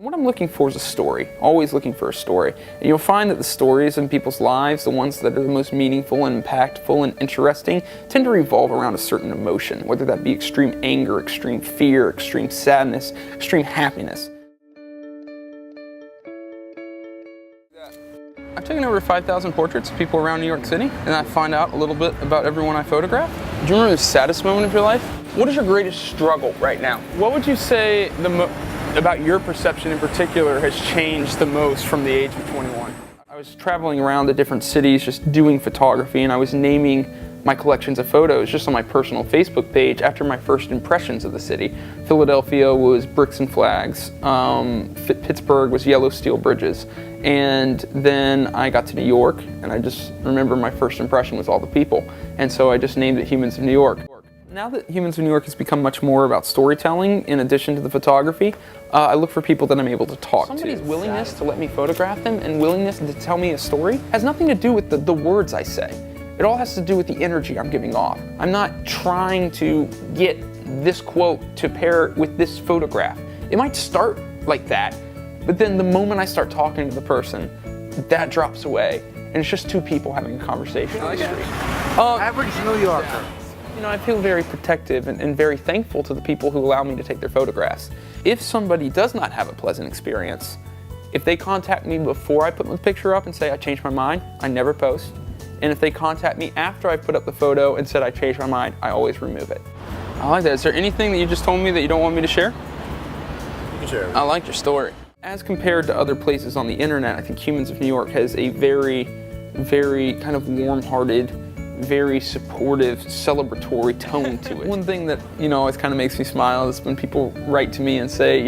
What I'm looking for is a story, always looking for a story. And you'll find that the stories in people's lives, the ones that are the most meaningful and impactful and interesting, tend to revolve around a certain emotion, whether that be extreme anger, extreme fear, extreme sadness, extreme happiness. I've taken over 5,000 portraits of people around New York City, and I find out a little bit about everyone I photograph. Do you remember the saddest moment of your life? What is your greatest struggle right now? What would you say about your perception in particular has changed the most from the age of 21? I was traveling around the different cities just doing photography, and I was naming my collections of photos just on my personal Facebook page after my first impressions of the city. Philadelphia was bricks and flags, Pittsburgh was yellow steel bridges, and then I got to New York, and I just remember my first impression was all the people, and so I just named it Humans of New York. Now that Humans of New York has become much more about storytelling in addition to the photography, I look for people that I'm able to talk to. Somebody's willingness to let me photograph them and willingness to tell me a story has nothing to do with the words I say. It all has to do with the energy I'm giving off. I'm not trying to get this quote to pair with this photograph. It might start like that, but then the moment I start talking to the person, that drops away, and it's just two people having a conversation. Average New Yorker. You know, I feel very protective and very thankful to the people who allow me to take their photographs. If somebody does not have a pleasant experience, if they contact me before I put the picture up and say I changed my mind, I never post. And if they contact me after I put up the photo and said I changed my mind, I always remove it. I like that. Is there anything that you just told me that you don't want me to share? You can share it. I like your story. As compared to other places on the internet, I think Humans of New York has a very, very kind of warm-hearted, very supportive, celebratory tone to it. One thing that, always kind of makes me smile is when people write to me and say,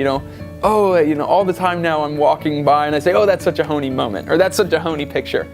all the time now I'm walking by and I say, oh, that's such a honey moment, or that's such a honey picture.